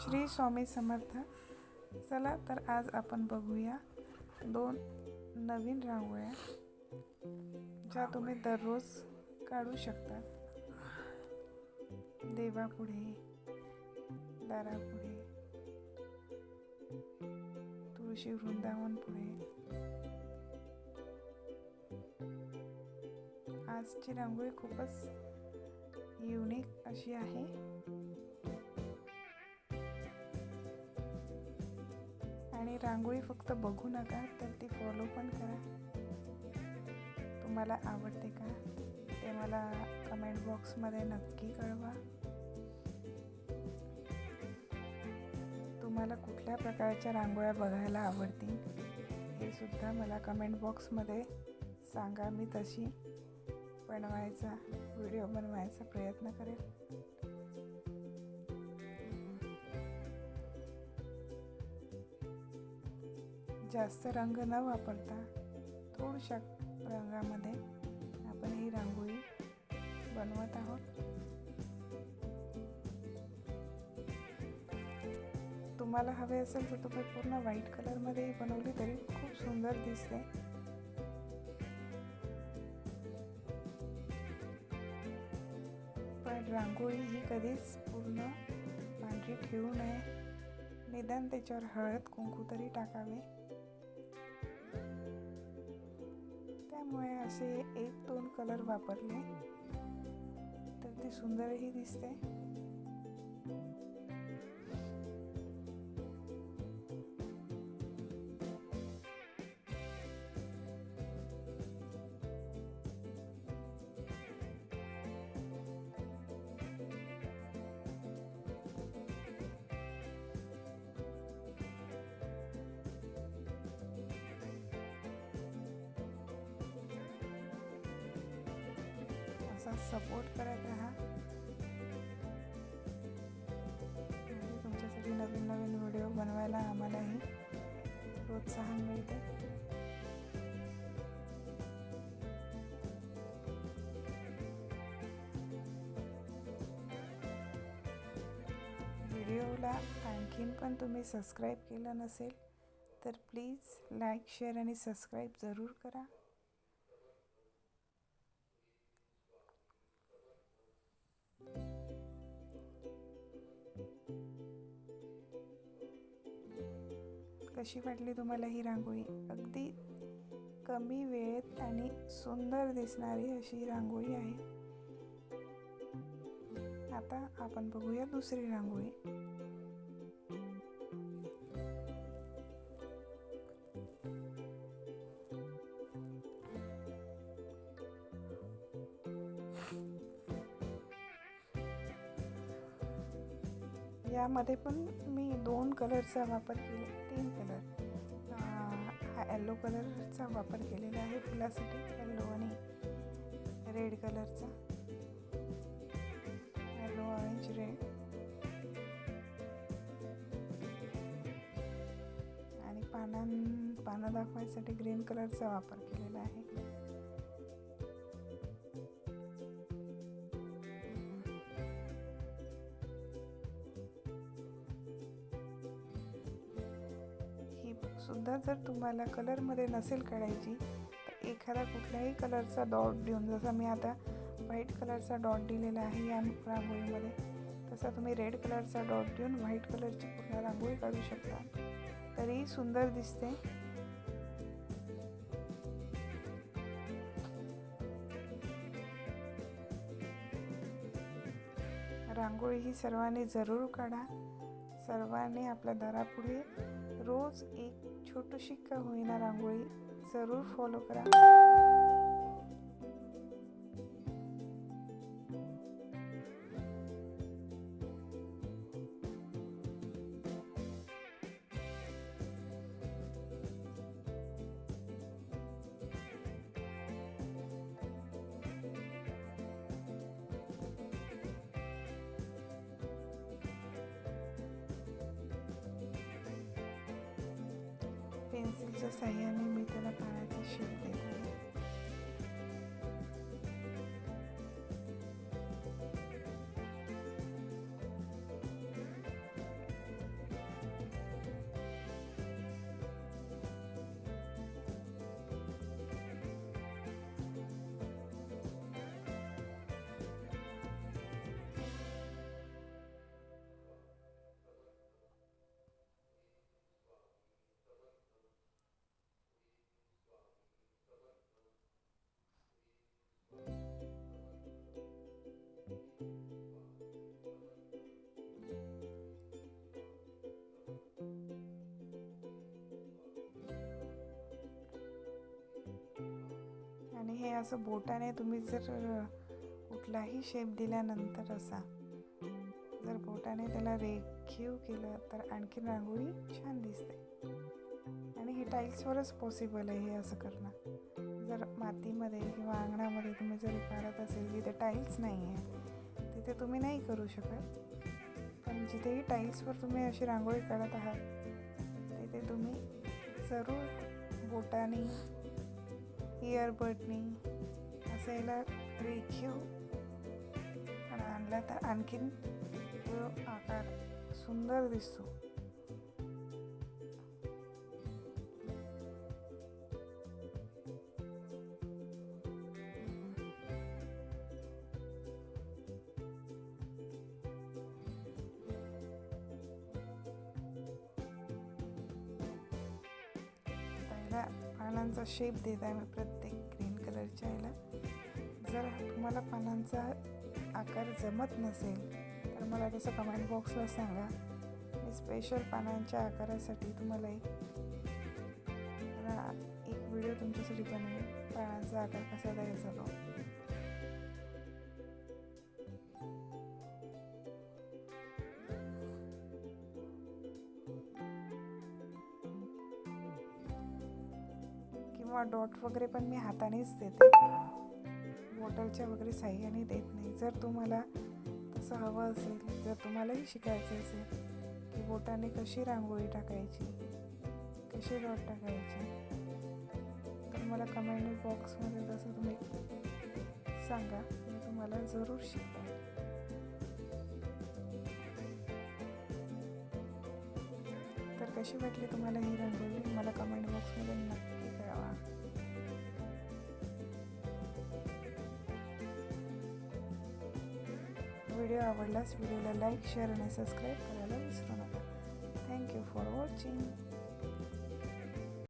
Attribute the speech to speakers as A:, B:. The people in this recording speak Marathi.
A: श्री स्वामी समर्थ. चला तर आज आपण बघूया 2 नवीन रांगोळ्या ज्या तुम्ही दररोज काढू शकता. देवापुढे, दारापुढे, तुळशी वृंदावन पुढे. आजची रांगोळी खूपच युनिक अशी आहे. आणि रांगोळी फक्त बघू नका तर ती फॉलो पण करा. तुम्हाला आवडते का ते मला कमेंट बॉक्समध्ये नक्की कळवा. तुम्हाला कुठल्या प्रकारच्या रांगोळ्या बघायला आवडतील हे सुद्धा मला कमेंट बॉक्समध्ये सांगा. मी तशी व्हिडिओ बनवायचा प्रयत्न करेल. जास्त रंग न वापरता थोड्याशा रंगामध्ये आपण ही रांगोळी बनवत आहोत. तुम्हाला हवे असेल तर तुम्ही पूर्ण व्हाईट कलरमध्ये बनवली तरी खूप सुंदर दिसते. पण रांगोळी ही कधीच पूर्ण पांढरी ठेवू नये. निदान त्याच्यावर हळद कुंकू तरी टाकावे. त्यामुळे असे 1-2 कलर वापरले तर ती सुंदरही दिसते. असा सपोर्ट करत राहा. तुमच्यासाठी नवीन व्हिडिओ बनवायला आम्हालाही प्रोत्साहन मिळते. व्हिडिओला आणखीन पण तुम्ही सबस्क्राईब केलं नसेल तर प्लीज लाईक, शेअर आणि सबस्क्राईब जरूर करा. कशी वाटली तुम्हाला ही रांगोळी? अगदी कमी वेळेत आणि सुंदर दिसणारी अशी रांगोळी आहे. आता आपण बघूया दुसरी रांगोळी. यामध्ये पण मी 2 कलरचा वापर केला. 3 कलर. हा येलो कलरचा वापर केलेला आहे फुलासाठी. येलो आणि रेड कलरचा. Yellow, orange, red. आणि पानं दाखवायसाठी ग्रीन कलरचा वापर केलेला आहे. सुद्धा जर तुम्हाला कलरमध्ये नसेल काढायची तर एखादा कुठल्याही कलरचा डॉट देऊन, जसा मी आता व्हाईट कलरचा डॉट दिलेला आहे या रांगोळीमध्ये, तसा तुम्ही रेड कलरचा डॉट देऊन व्हाईट कलरची पूर्ण रांगोळी काढू शकता. तरीही सुंदर दिसते. रांगोळी ही सर्वांनी जरूर काढा. सर्वांनी आपल्या दारापुढे रोज एक छोटीशी का होईना रांगोळी जरूर फॉलो करा. पेन्सिलच्या साहाय्याने मी त्याला पाण्याचा शेप देत आहे. हे असं बोटाने तुम्ही जर कुठलाही शेप दिल्यानंतर असा जर बोटाने त्याला रेखीव केलं तर आणखी रांगोळी छान दिसते. आणि हे टाईल्सवरच पॉसिबल आहे हे असं करणं. जर मातीमध्ये किंवा अंगणामध्ये तुम्ही जर काढत असेल जिथे टाईल्स नाही आहे तिथे तुम्ही नाही करू शकत. पण जिथेही टाईल्सवर तुम्ही अशी रांगोळी काढत आहात तिथे तुम्ही जरूर बोटाने इयरबडनी असं याला रेखीव आणला तर आणखीन तो आकार सुंदर दिसतो. पहिला पानांचा शेप देत आहे मी प्रत्येक ग्रीन कलरच्या याला. जर तुम्हाला पानांचा आकार जमत नसेल तर मला तसं कमेंट बॉक्सला सांगा. मी स्पेशल पानांच्या आकारासाठी तुम्हाला एक व्हिडिओ तुमच्यासाठी बनवेल. पानांचा आकार कसा द्यायचा तो. किंवा डॉट वगैरे पण मी हातानेच देते, बॉटलच्या वगैरे साह्याने देत नाही. जर तुम्हाला तसं हवं असेल, जर तुम्हालाही शिकायचं असेल की बोटाने कशी रांगोळी टाकायची, कशी डॉट टाकायची, तर मला कमेंट बॉक्समध्ये तसं तुम्ही सांगा, मी तुम्हाला जरूर शिकवेन. तर कशी वाटली तुम्हाला ही रांगोळी मला कमेंट बॉक्समध्ये नक्की कळवा. व्हिडिओ आवडल्यास व्हिडिओला लाईक, शेअर आणि सबस्क्राईब करायला विसरू